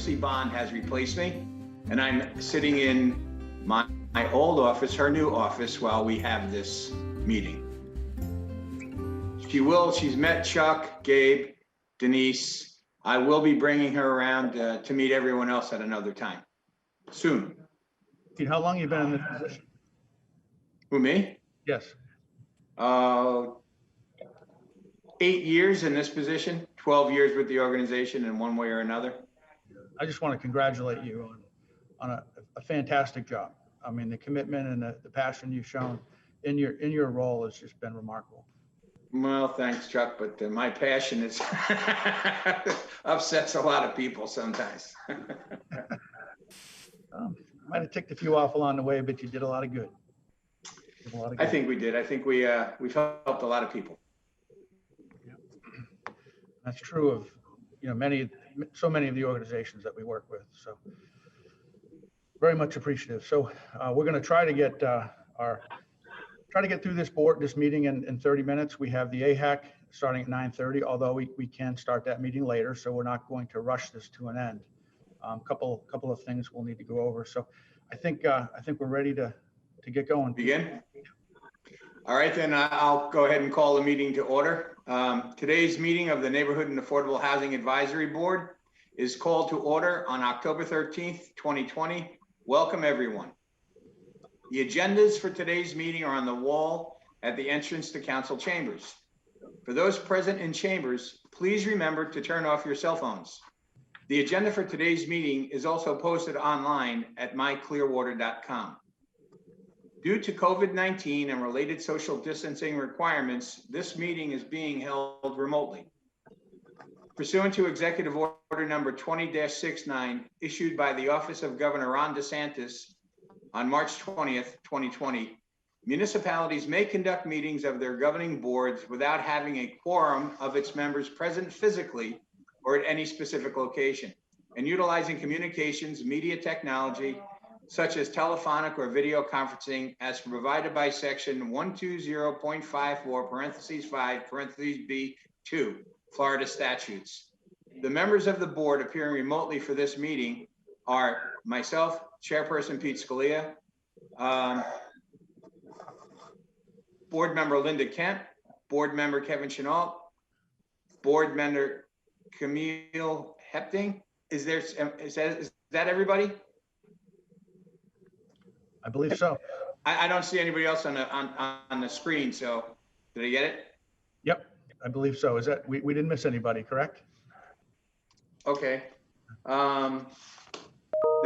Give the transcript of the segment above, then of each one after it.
Tracy Bond has replaced me, and I'm sitting in my old office, her new office, while we have this meeting. She's met Chuck, Gabe, Denise. I will be bringing her around to meet everyone else at another time, soon. Pete, how long have you been in this position? Who, me? Yes. 8 years in this position, 12 years with the organization in one way or another. I just want to congratulate you on a fantastic job. I mean, the commitment and the passion you've shown in your role has just been remarkable. Well, thanks, Chuck, but my passion is upsets a lot of people sometimes. Might have ticked a few off along the way, but you did a lot of good. I think we did. I think we've helped a lot of people. Yeah. That's true of so many of the organizations that we work with. So very much appreciative. So we're going to try to get through this meeting in 30 minutes. We have the AHAC starting at 9:30, although we can start that meeting later. So we're not going to rush this to an end. Couple of things we'll need to go over. So I think we're ready to get going. Begin? All right, then I'll go ahead and call the meeting to order. Today's meeting of the Neighborhood and Affordable Housing Advisory Board is called to order on October 13th, 2020. Welcome, everyone. The agendas for today's meeting are on the wall at the entrance to council chambers. For those present in chambers, please remember to turn off your cell phones. The agenda for today's meeting is also posted online at myclearwater.com. Due to COVID-19 and related social distancing requirements, this meeting is being held remotely. Pursuant to Executive Order number 20-69, issued by the Office of Governor Ron DeSantis on March 20th, 2020, municipalities may conduct meetings of their governing boards without having a quorum of its members present physically or at any specific location, and utilizing communications media technology such as telephonic or video conferencing as provided by section 120.54(5) Florida statutes. The members of the board appearing remotely for this meeting are myself, Chairperson Pete Scalia, Board Member Linda Kemp, Board Member Kevin Chenault, Board Member Camille Hepting. Is that everybody? I believe so. I don't see anybody else on the screen. So did I get it? Yep, I believe so. Is that we didn't miss anybody, correct? Okay. The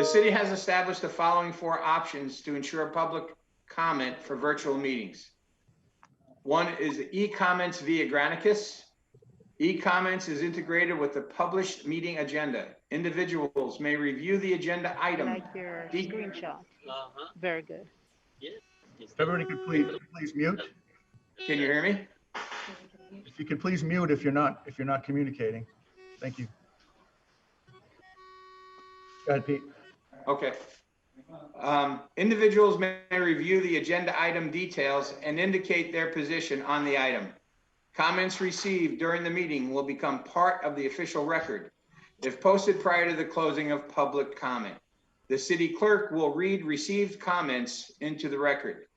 city has established the following 4 options to ensure public comment for virtual meetings. One is e-comments via Granicus. E-comments is integrated with the published meeting agenda. Individuals may review the agenda item. Like your screenshot. Very good. If everybody could please mute. Can you hear me? If you could please mute if you're not communicating. Thank you. Go ahead, Pete. Okay. Individuals may review the agenda item details and indicate their position on the item. Comments received during the meeting will become part of the official record if posted prior to the closing of public comment. The city clerk will read received comments into the record.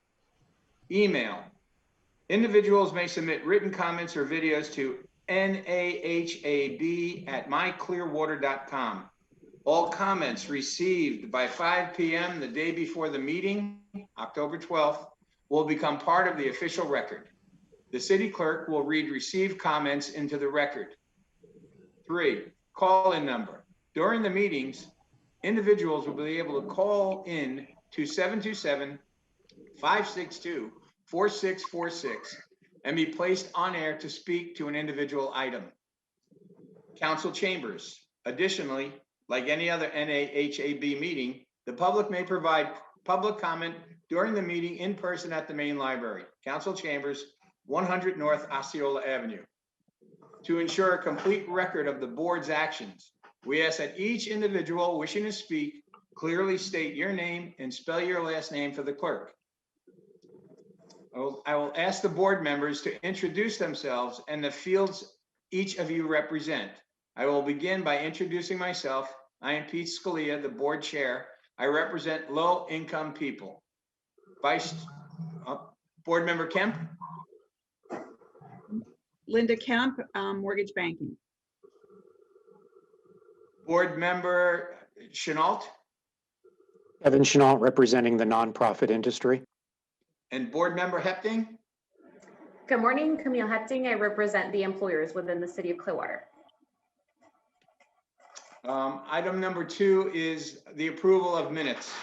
Email. Individuals may submit written comments or videos to nahab@myclearwater.com. All comments received by 5 p.m. the day before the meeting, October 12th, will become part of the official record. The city clerk will read received comments into the record. 3, call-in number. During the meetings, individuals will be able to call in to 727-562-4646 and be placed on air to speak to an individual item. Council chambers. Additionally, like any other NAHAB meeting, the public may provide public comment during the meeting in person at the main library, Council Chambers, 100 North Osceola Avenue. To ensure a complete record of the board's actions, we ask that each individual wishing to speak clearly state your name and spell your last name for the clerk. I will ask the board members to introduce themselves and the fields each of you represent. I will begin by introducing myself I am Pete Scalia, the board chair. I represent low-income people. Board Member Kemp, Linda Kemp, mortgage banking. Board Member Chenault, Evan Chenault, representing the nonprofit industry. and Board Member Hepting. Good morning, Camille Hepting. I represent the employers within the city of Clearwater. Item number 2 is the approval of minutes.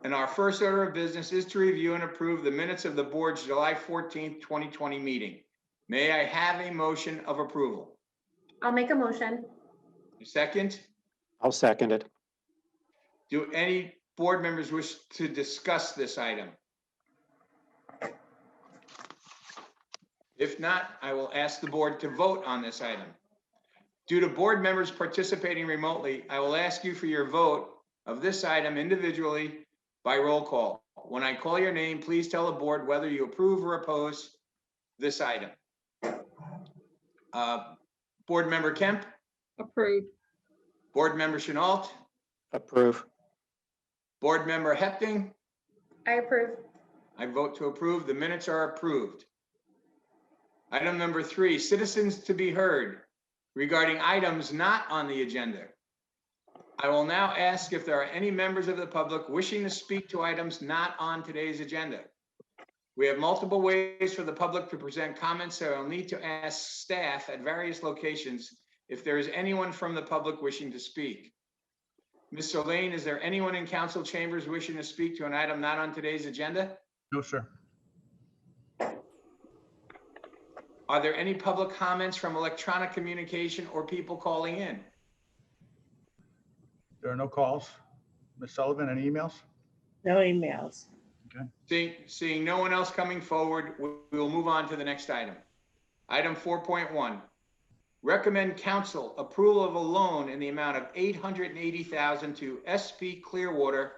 And our first order of business is to review and approve the minutes of the board's July 14th, 2020 meeting. May I have a motion of approval? I'll make a motion. A second? I'll second it. Do any board members wish to discuss this item? If not, I will ask the board to vote on this item. Due to board members participating remotely, I will ask you for your vote of this item individually by roll call. When I call your name, please tell the board whether you approve or oppose this item. Board Member Kemp, Approved. Board Member Chenault, Approve. Board Member Hepting. I approve. I vote to approve. The minutes are approved. Item number 3, citizens to be heard regarding items not on the agenda. I will now ask if there are any members of the public wishing to speak to items not on today's agenda. We have multiple ways for the public to present comments, so I'll need to ask staff at various locations if there is anyone from the public wishing to speak. Mr. Lane, is there anyone in council chambers wishing to speak to an item not on today's agenda? No, sir. Are there any public comments from electronic communication or people calling in? There are no calls. Ms. Sullivan, any emails? No emails. Seeing no one else coming forward, we will move on to the next item. Item 4.1, recommend council approval of a loan in the amount of $880,000 to SP Clearwater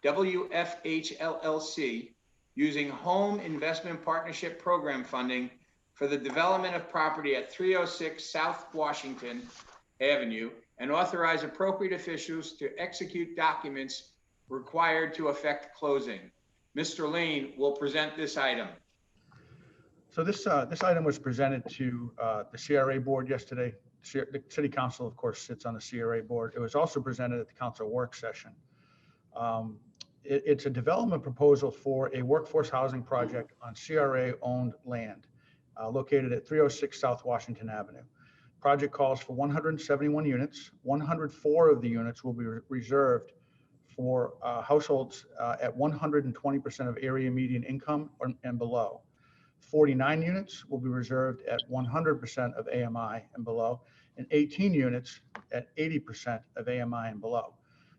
Wfhlc using Home Investment Partnership Program funding for the development of property at 306 South Washington Avenue and authorize appropriate officials to execute documents required to effect closing. Mr. Lane will present this item. So this item was presented to the CRA board yesterday. The city council, of course, sits on the CRA board. It was also presented at the council work session. It's a development proposal for a workforce housing project on CRA-owned land located at 306 South Washington Avenue. Project calls for 171 units. 104 of the units will be reserved for households at 120% of area median income and below. 49 units will be reserved at 100% of AMI and below, and 18 units at 80% of AMI and below.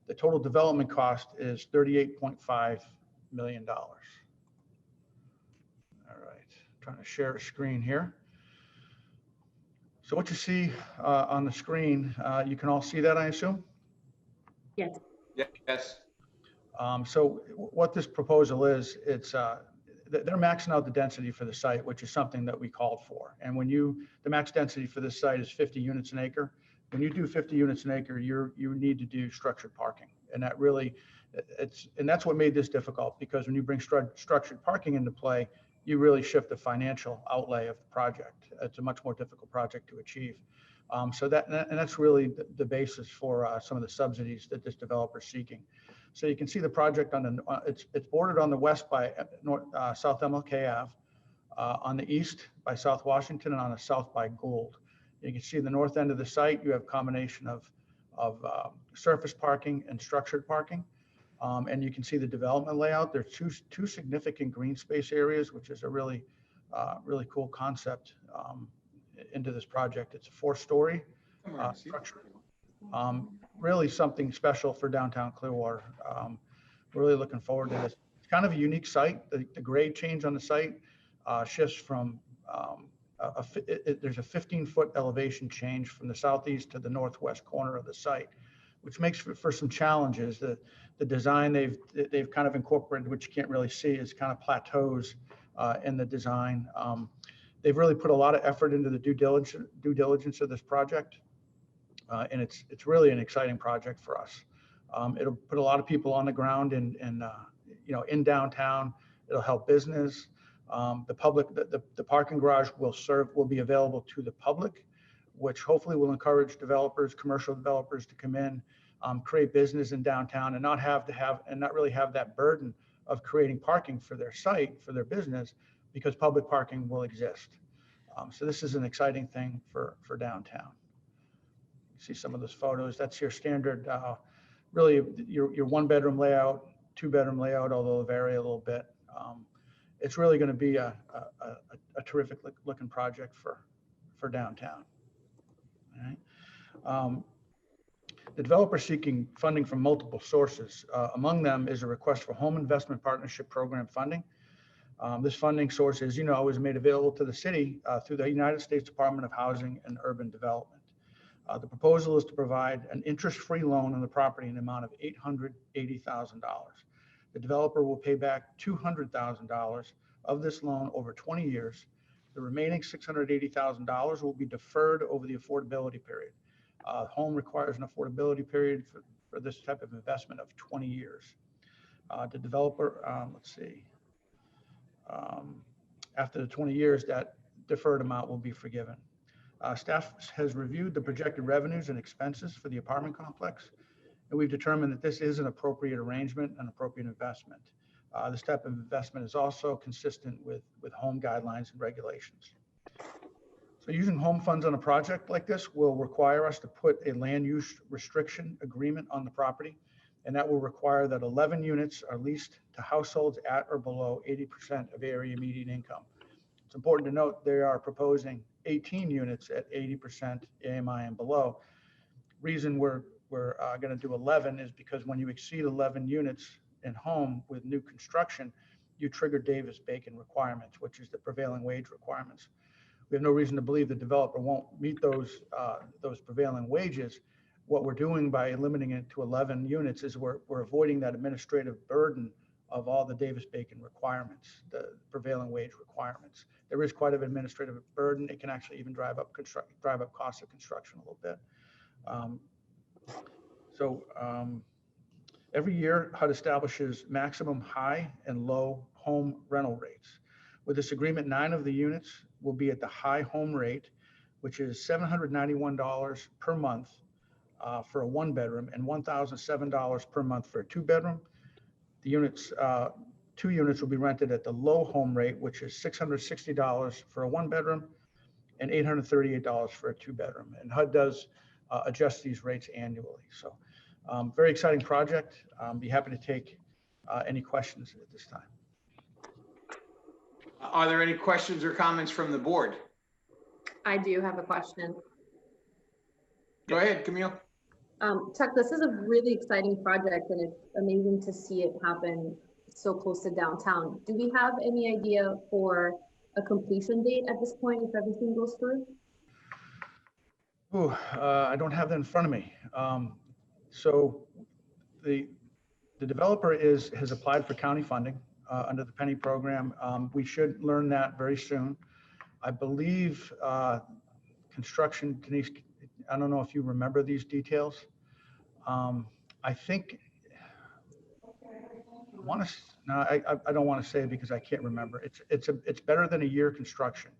The total development cost is $38.5 million. All right, trying to share a screen here. So what you see on the screen, you can all see that, I assume? Yes. Yes. So what this proposal is, they're maxing out the density for the site, which is something that we called for. And when the max density for this site is 50 units an acre. When you do 50 units an acre, you need to do structured parking. And that really, that's what made this difficult, because when you bring structured parking into play, you really shift the financial outlay of the project. It's a much more difficult project to achieve. So that's really the basis for some of the subsidies that this developer is seeking. So you can see the project it's bordered on the west by South MLK Ave, on the east by South Washington, and on the south by Gould. You can see the north end of the site, you have a combination of surface parking and structured parking. And you can see the development layout. There's two significant green space areas, which is a really cool concept into this project. It's a 4-story structure. Really something special for downtown Clearwater. We're really looking forward to this. It's kind of a unique site. The grade change on the site shifts from, there's a 15-foot elevation change from the southeast to the northwest corner of the site, which makes for some challenges. The design they've kind of incorporated, which you can't really see, is kind of plateaus in the design. They've really put a lot of effort into the due diligence of this project. And it's really an exciting project for us. It'll put a lot of people on the ground in downtown. It'll help business. The public, the parking garage will be available to the public, which hopefully will encourage developers, commercial developers to come in, create business in downtown and not really have that burden of creating parking for their site, for their business, because public parking will exist. So this is an exciting thing for downtown. See some of those photos. That's your standard, really your 1-bedroom layout, 2-bedroom layout, although it'll vary a little bit. It's really going to be a terrific looking project for downtown. All right. The developer seeking funding from multiple sources. Among them is a request for Home Investment Partnership Program funding. This funding source, as you know, is made available to the city through the United States Department of Housing and Urban Development. The proposal is to provide an interest-free loan on the property in the amount of $880,000. The developer will pay back $200,000 of this loan over 20 years. The remaining $680,000 will be deferred over the affordability period. Home requires an affordability period for this type of investment of 20 years. The developer, after the 20 years, that deferred amount will be forgiven. Staff has reviewed the projected revenues and expenses for the apartment complex, and we've determined that this is an appropriate arrangement, an appropriate investment. This type of investment is also consistent with home guidelines and regulations. So using home funds on a project like this will require us to put a land use restriction agreement on the property, and that will require that 11 units are leased to households at or below 80% of area median income. It's important to note they are proposing 18 units at 80% AMI and below. Reason we're going to do 11 is because when you exceed 11 units in home with new construction, you trigger Davis-Bacon requirements, which is the prevailing wage requirements. We have no reason to believe the developer won't meet those prevailing wages. What we're doing by limiting it to 11 units is we're avoiding that administrative burden of all the Davis-Bacon requirements, the prevailing wage requirements. There is quite an administrative burden. It can actually even drive up costs of construction a little bit. Every year, HUD establishes maximum high and low home rental rates. With this agreement, 9 of the units will be at the high home rate, which is $791 per month for a 1-bedroom and $1,007 per month for a 2-bedroom. The units, 2 units will be rented at the low home rate, which is $660 for a 1-bedroom and $838 for a 2-bedroom. And HUD does adjust these rates annually. So very exciting project. Be happy to take any questions at this time. Are there any questions or comments from the board? I do have a question. Go ahead, Camille. Chuck, this is a really exciting project and it's amazing to see it happen so close to downtown. Do we have any idea for a completion date at this point if everything goes through? I don't have that in front of me. So the developer has applied for county funding under the Penny program. We should learn that very soon. I believe construction, Denise, I don't know if you remember these details. I think, I don't want to say because I can't remember. It's better than a year construction.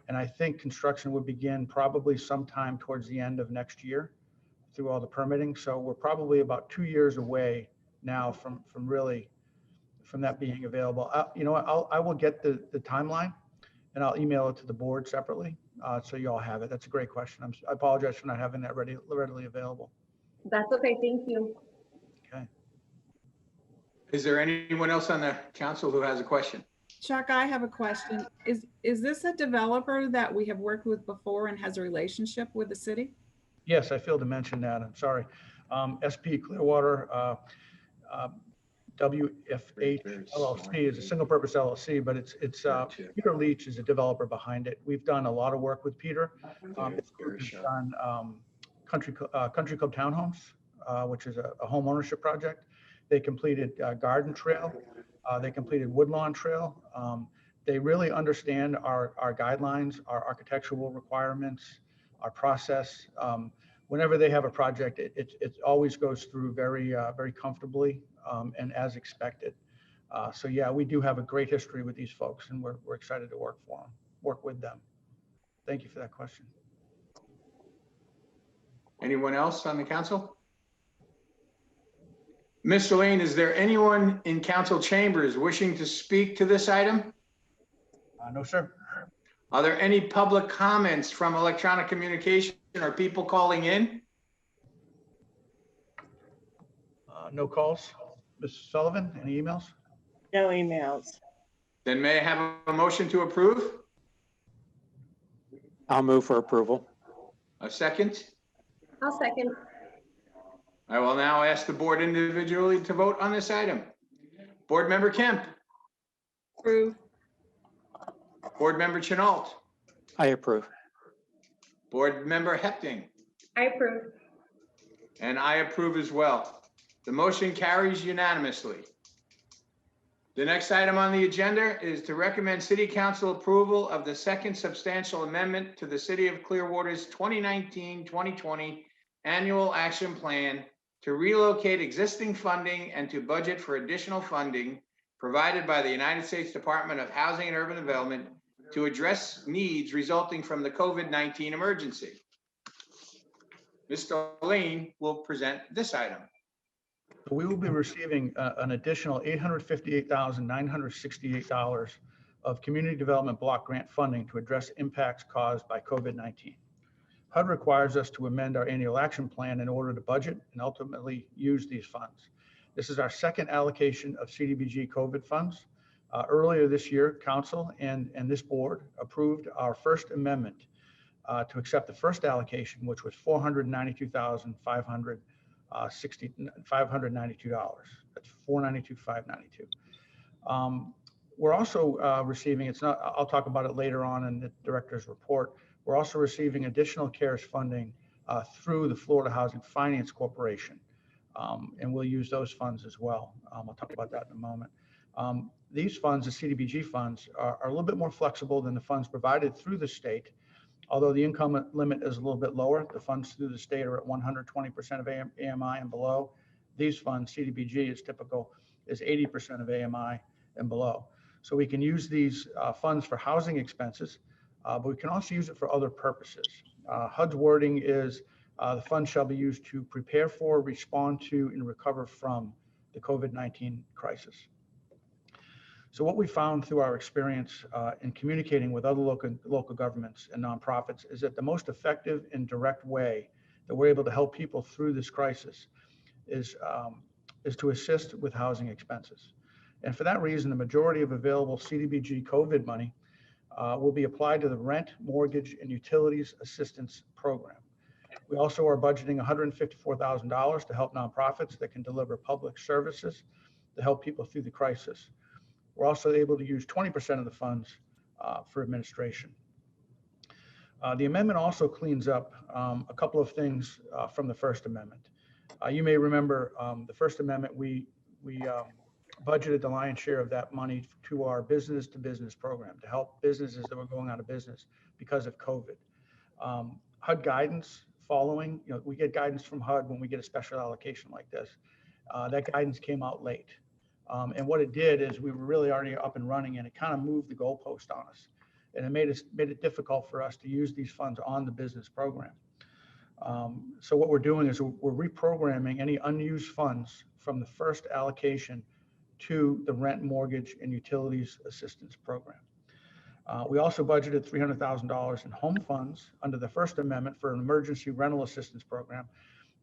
And I think construction would begin probably sometime towards the end of next year through all the permitting. So we're probably about 2 years away now from that being available. You know what, I will get the timeline and I'll email it to the board separately. So you all have it. That's a great question. I apologize for not having that readily available. That's okay, thank you. Okay. Is there anyone else on the council who has a question? Chuck, I have a question. Is this a developer that we have worked with before and has a relationship with the city? Yes, I failed to mention that. I'm sorry. SP Clearwater, Wfhlc is a single purpose LLC, but it's Peter Leach is a developer behind it. We've done a lot of work with Peter. We've done Country Club Townhomes, which is a home ownership project. They completed Garden Trail. They completed Woodlawn Trail. They really understand our guidelines, our architectural requirements, our process. whenever they have a project, it always goes through very comfortably and as expected. So yeah, we do have a great history with these folks, and we're excited to work with them. Thank you for that question. Anyone else on the council? Mr. Lane, is there anyone in council chambers wishing to speak to this item? No, sir. Are there any public comments from electronic communication or people calling in? No calls. Ms. Sullivan, any emails? No emails. Then may I have a motion to approve? I'll move for approval. A second? I'll second. I will now ask the board individually to vote on this item. Board Member Kemp, Approve. Board Member Chenault, I approve. Board Member Hepting, I approve. and I approve as well. The motion carries unanimously. The next item on the agenda is to recommend City Council approval of the second substantial amendment to the City of Clearwater's 2019-2020 Annual Action Plan to relocate existing funding and to budget for additional funding provided by the United States Department of Housing and Urban Development to address needs resulting from the COVID-19 emergency. Mr. Lane will present this item. We will be receiving an additional $858,968 of community development block grant funding to address impacts caused by COVID-19. HUD requires us to amend our annual action plan in order to budget and ultimately use these funds. This is our second allocation of Cdbg COVID funds. Earlier this year, Council and this board approved our first amendment to accept the first allocation, which was $492,592. That's $492,592. We're also receiving, I'll talk about it later on in the director's report. We're also receiving additional CARES funding through the Florida Housing Finance Corporation. And we'll use those funds as well. I'll talk about that in a moment. These funds, the Cdbg funds, are a little bit more flexible than the funds provided through the state. Although the income limit is a little bit lower, the funds through the state are at 120% of AMI and below. These funds, Cdbg is typical, is 80% of AMI and below. So we can use these funds for housing expenses, but we can also use it for other purposes. HUD's wording is the funds shall be used to prepare for, respond to, and recover from the COVID-19 crisis. So what we found through our experience in communicating with other local governments and nonprofits is that the most effective and direct way that we're able to help people through this crisis is to assist with housing expenses. And for that reason, the majority of available Cdbg COVID money will be applied to the rent, mortgage, and utilities assistance program. We also are budgeting $154,000 to help nonprofits that can deliver public services to help people through the crisis. We're also able to use 20% of the funds for administration. The amendment also cleans up a couple of things from the First Amendment. You may remember the First Amendment, we budgeted the lion's share of that money to our business-to-business program to help businesses that were going out of business because of COVID. HUD guidance following, we get guidance from HUD when we get a special allocation like this. That guidance came out late. And what it did is we were really already up and running, and it kind of moved the goalpost on us. And it made it difficult for us to use these funds on the business program. So what we're doing is we're reprogramming any unused funds from the first allocation to the rent, mortgage, and utilities assistance program. We also budgeted $300,000 in home funds under the First Amendment for an emergency rental assistance program.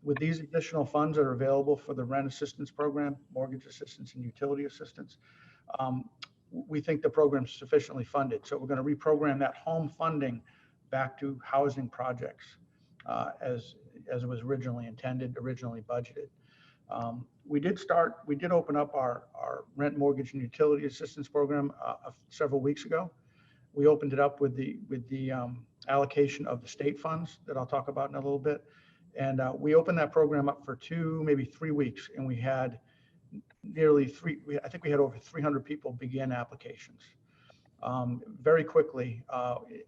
With these additional funds that are available for the rent assistance program, mortgage assistance, and utility assistance, we think the program's sufficiently funded. So we're going to reprogram that home funding back to housing projects as it was originally intended, originally budgeted. We did open up our rent, mortgage, and utility assistance program several weeks ago. We opened it up with the allocation of the state funds that I'll talk about in a little bit. And we opened that program up for 2, maybe 3 weeks, and we had I think we had over 300 people begin applications. Very quickly,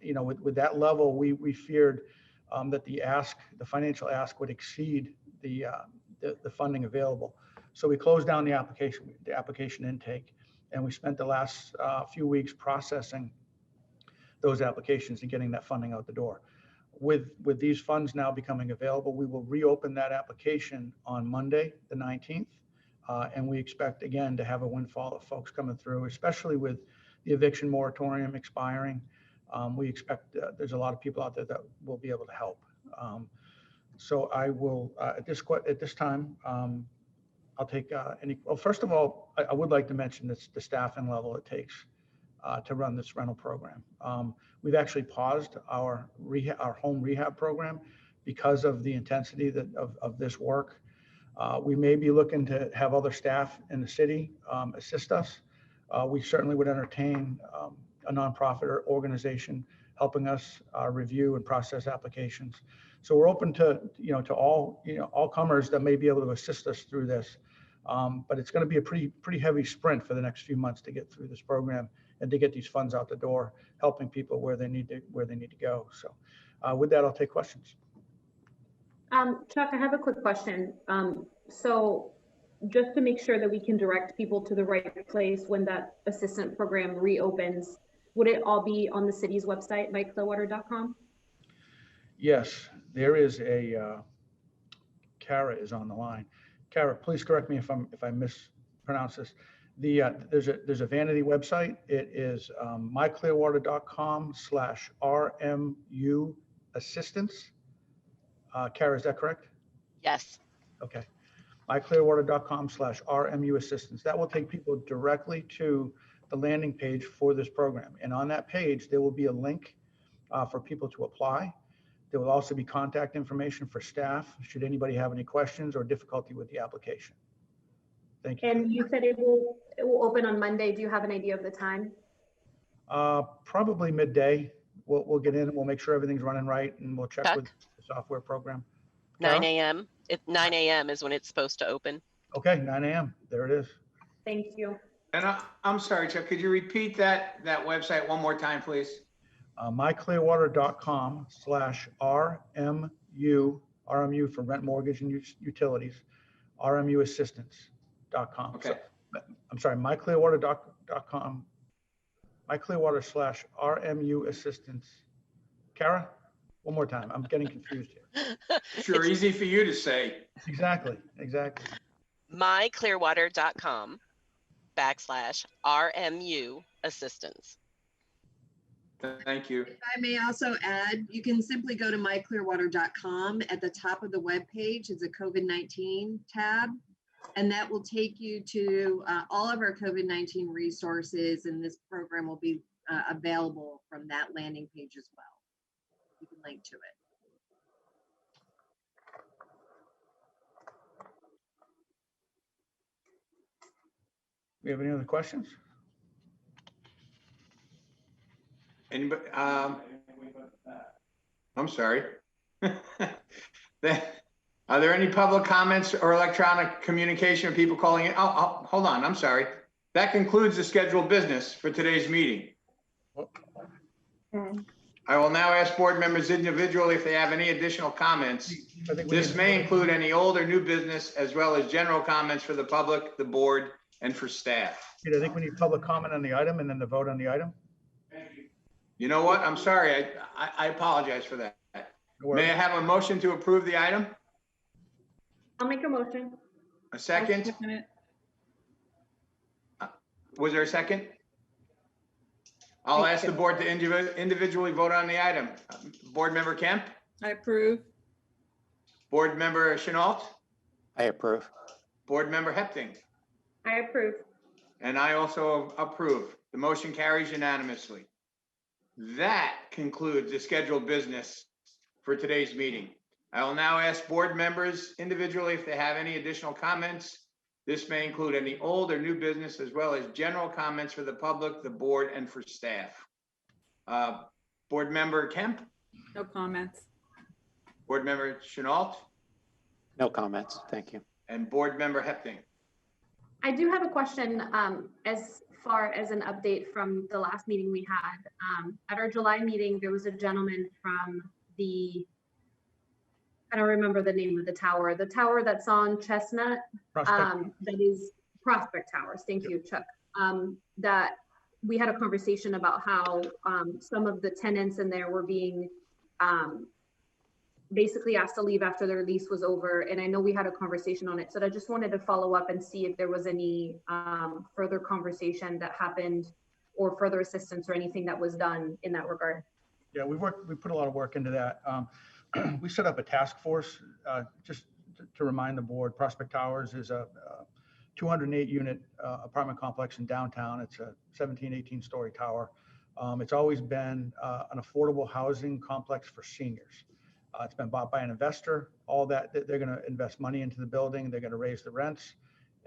with that level, we feared that the financial ask would exceed the funding available. So we closed down the application intake, and we spent the last few weeks processing those applications and getting that funding out the door. With these funds now becoming available, we will reopen that application on Monday, the 19th. And we expect, again, to have a windfall of folks coming through, especially with the eviction moratorium expiring. We expect there's a lot of people out there that will be able to help. So I will, at this time, I'll take well, first of all, I would like to mention the staffing level it takes to run this rental program. We've actually paused our home rehab program because of the intensity of this work. We may be looking to have other staff in the city assist us. We certainly would entertain a nonprofit or organization helping us review and process applications. So we're open to all comers that may be able to assist us through this. But it's going to be a pretty heavy sprint for the next few months to get through this program and to get these funds out the door, helping people where they need to go. So with that, I'll take questions. Chuck, I have a quick question. So just to make sure that we can direct people to the right place when that assistant program reopens, would it all be on the city's website, myclearwater.com? Yes, there is a, Kara is on the line. Kara, please correct me if I mispronounce this. There's a vanity website. It is myclearwater.com/RMU assistance. Kara, is that correct? Yes. Okay. myclearwater.com/RMU assistance. That will take people directly to the landing page for this program. And on that page, there will be a link for people to apply. There will also be contact information for staff should anybody have any questions or difficulty with the application. Thank you. And you said it will open on Monday. Do you have an idea of the time? Probably midday. We'll get in and we'll make sure everything's running right, and we'll check Chuck? with the software program. 9 a.m. 9 a.m. is when it's supposed to open. Okay, 9 a.m. There it is. Thank you. And I'm sorry, Chuck, could you repeat that website one more time, please? myclearwater.com/RMU, RMU for rent, mortgage, and utilities, RMUassistance.com. Okay. So, I'm sorry, myclearwater.com, myclearwater/RMU assistance. Kara, one more time. I'm getting confused here. Sure, easy for you to say. Exactly. myclearwater.com/RMU assistance. Thank you. If I may also add, you can simply go to myclearwater.com. At the top of the web page is a COVID-19 tab, and that will take you to all of our COVID-19 resources, and this program will be available from that landing page as well. You can link to it. We have any other questions? Anybody? I'm sorry. Are there any public comments or electronic communication of people calling in? Oh, hold on. I'm sorry. That concludes the scheduled business for today's meeting. I will now ask board members individually if they have any additional comments. This may include any old or new business, as well as general comments for the public, the board, and for staff. I think we need public comment on the item and then the vote on the item. You know what? I'm sorry. I apologize for that. May I have a motion to approve the item? I'll make a motion. A second? Was there a second? I'll ask the board to individually vote on the item. Board Member Kemp? I approve. Board Member Chenault? I approve. Board Member Hepting? I approve. And I also approve. The motion carries unanimously. That concludes the scheduled business for today's meeting. I will now ask board members individually if they have any additional comments. This may include any old or new business, as well as general comments for the public, the board, and for staff. Board Member Kemp? No comments. Board Member Chenault? No comments. Thank you. And Board Member Hepting? I do have a question as far as an update from the last meeting we had. At our July meeting, there was a gentleman from the I don't remember the name of the tower that's on Chestnut. Prospect. That is Prospect Towers. Thank you, Chuck. That we had a conversation about how some of the tenants in there were being basically asked to leave after their lease was over. And I know we had a conversation on it. So I just wanted to follow up and see if there was any further conversation that happened or further assistance or anything that was done in that regard. Yeah, we put a lot of work into that. We set up a task force, just to remind the board. Prospect Towers is a 208 unit apartment complex in downtown. It's a 17, 18 story tower. It's always been an affordable housing complex for seniors. It's been bought by an investor. All that they're going to invest money into the building. They're going to raise the rents,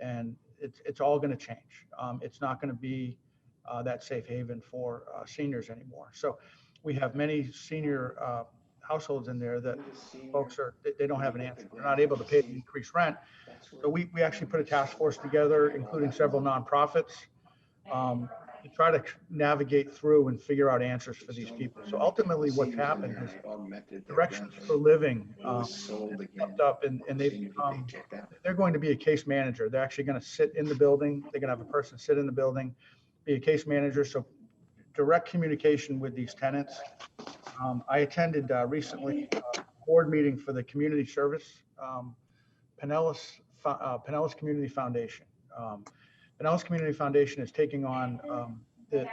and it's all going to change. It's not going to be that safe haven for seniors anymore. So we have many senior households in there that folks they don't have an answer. They're not able to pay the increased rent. So we actually put a task force together, including several nonprofits, to try to navigate through and figure out answers for these people. So ultimately what's happened is Directions for Living stepped up and they're going to be a case manager. They're actually going to sit in the building. They're going to have a person sit in the building, be a case manager. So direct communication with these tenants. I attended recently a board meeting for the community service, Pinellas Community Foundation. Pinellas Community Foundation is taking on the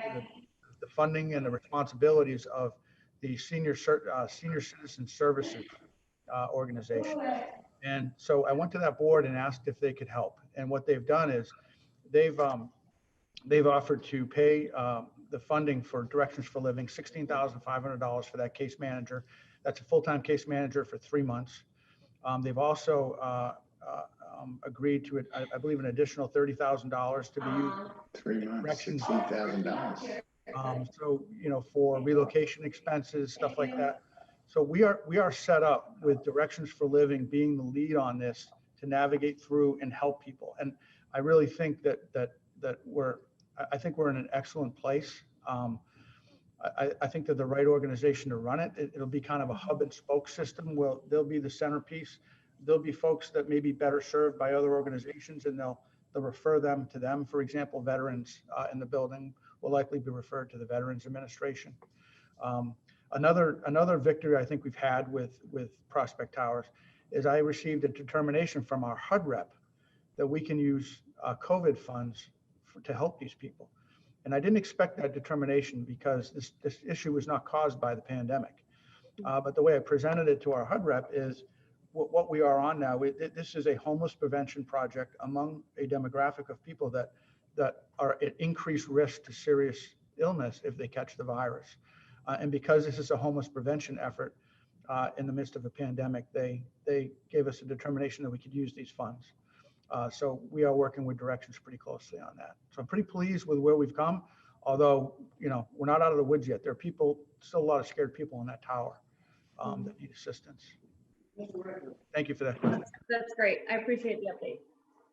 funding and the responsibilities of the senior citizen services organization. And so I went to that board and asked if they could help. And what they've done is they've offered to pay the funding for Directions for Living, $16,500 for that case manager. That's a full-time case manager for 3 months. They've also agreed to, I believe, an additional $30,000 to be used. 3 months, $16,000. So, for relocation expenses, stuff like that. So we are set up with Directions for Living being the lead on this to navigate through and help people. And I really think that we're in an excellent place. I think they're the right organization to run it. It'll be kind of a hub and spoke system. They'll be the centerpiece. There'll be folks that may be better served by other organizations, and they'll refer them to them. For example, veterans in the building will likely be referred to the Veterans Administration. Another victory I think we've had with Prospect Towers is I received a determination from our HUD rep that we can use COVID funds to help these people. And I didn't expect that determination because this issue was not caused by the pandemic. But the way I presented it to our HUD rep is what we are on now. This is a homeless prevention project among a demographic of people that are at increased risk to serious illness if they catch the virus. And because this is a homeless prevention effort in the midst of a pandemic, they gave us a determination that we could use these funds. So we are working with Directions pretty closely on that. So I'm pretty pleased with where we've come, although, we're not out of the woods yet. There are still a lot of scared people in that tower that need assistance. Thank you for that question. That's great. I appreciate the update.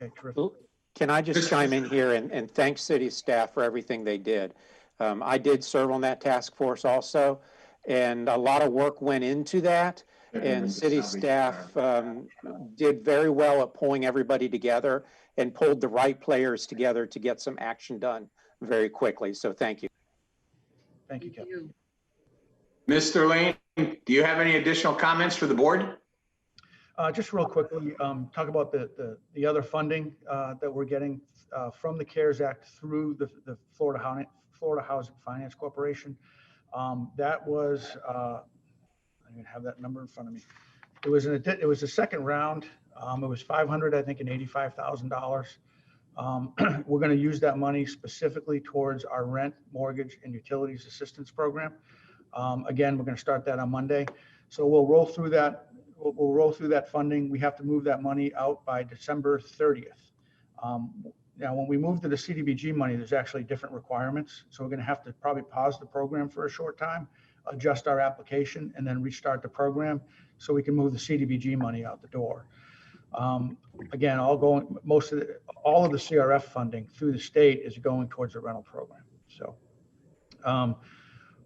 Okay, terrific. Can I just chime in here and thank city staff for everything they did? I did serve on that task force also, and a lot of work went into that. And city staff did very well at pulling everybody together and pulled the right players together to get some action done very quickly. So thank you. Thank you, Kevin. Mr. Lane, do you have any additional comments for the board? Just real quickly, talk about the other funding that we're getting from the CARES Act through the Florida Housing Finance Corporation. That was, I don't even have that number in front of me. It was a second round. It was $500, I think, and $85,000. We're going to use that money specifically towards our rent, mortgage, and utilities assistance program. Again, we're going to start that on Monday. So we'll roll through that. We'll roll through that funding. We have to move that money out by December 30th. Now, when we move to the Cdbg money, there's actually different requirements. So we're going to have to probably pause the program for a short time, adjust our application, and then restart the program so we can move the Cdbg money out the door. Again, all of the CRF funding through the state is going towards the rental program. So I want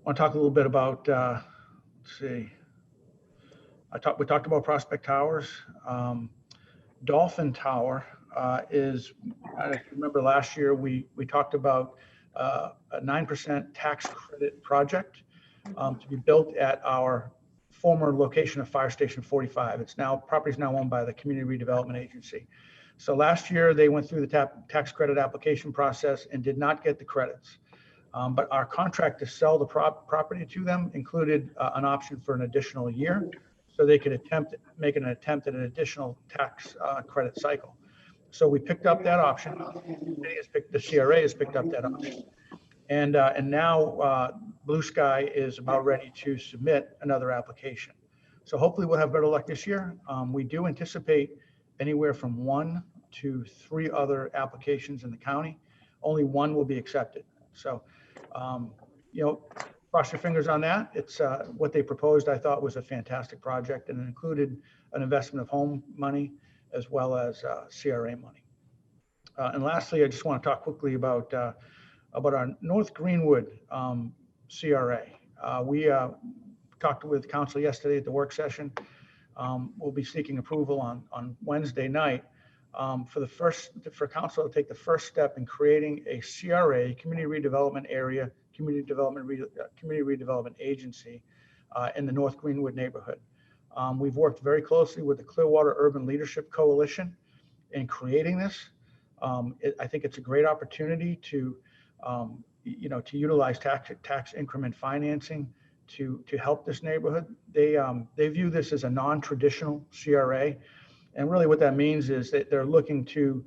to talk a little bit about, let's see. We talked about Prospect Towers. Dolphin Tower is, I remember last year we talked about a 9% tax credit project to be built at our former location of Fire Station 45. Property is now owned by the Community Redevelopment Agency. So last year they went through the tax credit application process and did not get the credits. But our contract to sell the property to them included an option for an additional year, so they could make an attempt at an additional tax credit cycle. So we picked up that option. The CRA has picked up that option. And now Blue Sky is about ready to submit another application. So hopefully we'll have better luck this year. We do anticipate anywhere from 1 to 3 other applications in the county. Only 1 will be accepted. So, cross your fingers on that. It's what they proposed, I thought, was a fantastic project, and it included an investment of home money as well as CRA money. And lastly, I just want to talk quickly about our North Greenwood CRA. We talked with council yesterday at the work session. We'll be seeking approval on Wednesday night for council to take the first step in creating a CRA, Community Redevelopment Area, Community Redevelopment Agency in the North Greenwood neighborhood. We've worked very closely with the Clearwater Urban Leadership Coalition in creating this. I think it's a great opportunity to utilize tax increment financing to help this neighborhood. They view this as a non-traditional CRA. And really what that means is that they're looking to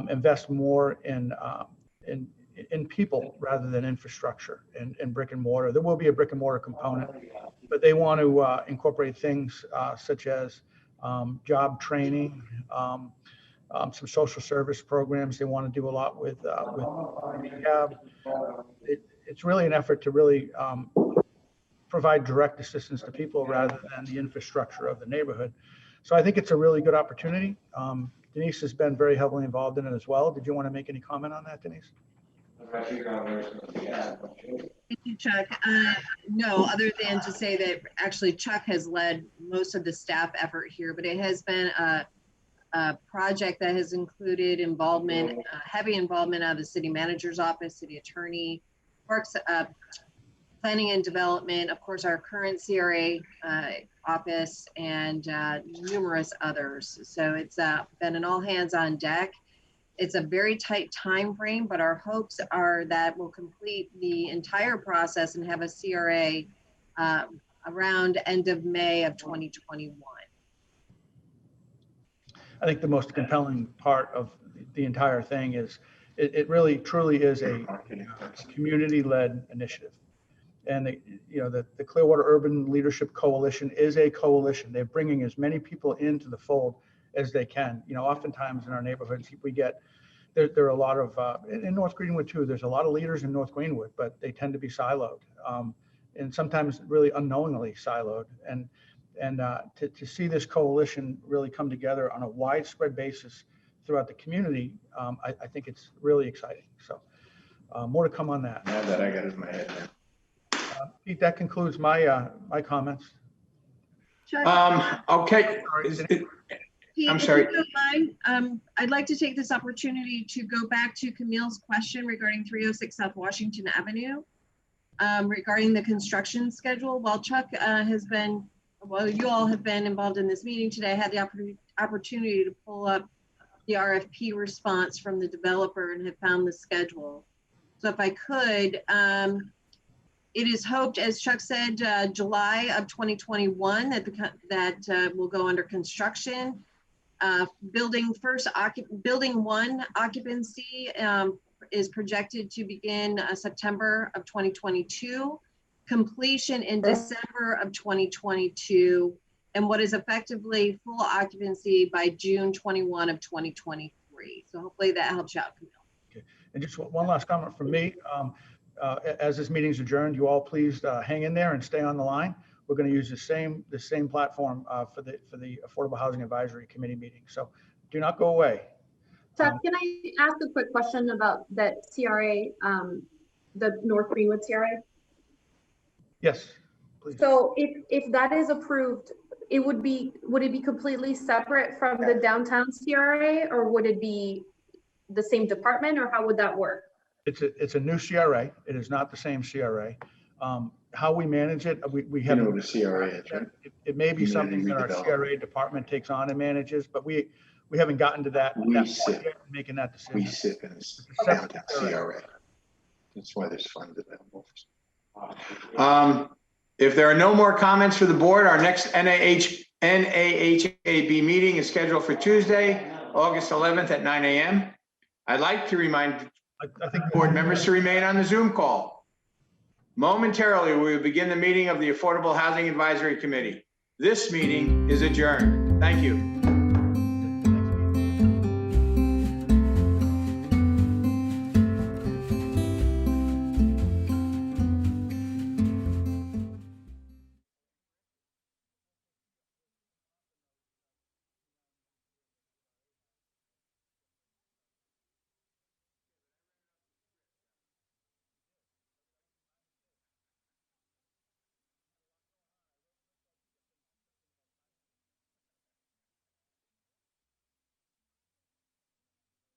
invest more in people rather than infrastructure and brick and mortar. There will be a brick and mortar component, but they want to incorporate things such as job training, some social service programs. They want to do a lot with rehab. It's really an effort to really provide direct assistance to people rather than the infrastructure of the neighborhood. So I think it's a really good opportunity. Denise has been very heavily involved in it as well. Did you want to make any comment on that, Denise? Thank you, Chuck. No, other than to say that actually Chuck has led most of the staff effort here, but it has been a project that has included involvement, heavy involvement of the city manager's office, city attorney, parks, planning and development, of course, our current CRA office, and numerous others. So it's been an all hands on deck. It's a very tight time frame, but our hopes are that we'll complete the entire process and have a CRA around end of May of 2021. I think the most compelling part of the entire thing is it really truly is a community-led initiative. And the Clearwater Urban Leadership Coalition is a coalition. They're bringing as many people into the fold as they can. Oftentimes in our neighborhoods, there are a lot of, in North Greenwood too, there's a lot of leaders in North Greenwood, but they tend to be siloed and sometimes really unknowingly siloed. And to see this coalition really come together on a widespread basis throughout the community, I think it's really exciting. So more to come on that. Now that I got it in my head. Pete, that concludes my comments. Okay. Pete, I'm sorry. If you don't mind, I'd like to take this opportunity to go back to Camille's question regarding 306 South Washington Avenue, regarding the construction schedule. While Chuck you all have been involved in this meeting today, I had the opportunity to pull up the RFP response from the developer and have found the schedule. So if I could, it is hoped, as Chuck said, July of 2021 that will go under construction. Building 1 occupancy is projected to begin September of 2022, completion in December of 2022, and what is effectively full occupancy by June 21 of 2023. So hopefully that helps you out, Camille. Okay. And just one last comment from me. As this meeting is adjourned, you all please hang in there and stay on the line. We're going to use the same platform for the Affordable Housing Advisory Committee meeting. So do not go away. Chuck, can I ask a quick question about that CRA, the North Greenwood CRA? Yes, please. So if that is approved would it be completely separate from the downtown CRA, or would it be the same department, or how would that work? It's a new CRA. It is not the same CRA. How we manage it, we have. You know what a CRA is, right? It may be something that our CRA department takes on and manages, but we haven't gotten to that point yet, making that decision. We sit in a downtown CRA. That's why there's funds available. If there are no more comments for the board, our next NAHAB meeting is scheduled for Tuesday, August 11th at 9 a.m. I'd like to remind I think board members to remain on the Zoom call. Momentarily, we will begin the meeting of the Affordable Housing Advisory Committee. This meeting is adjourned. Thank you.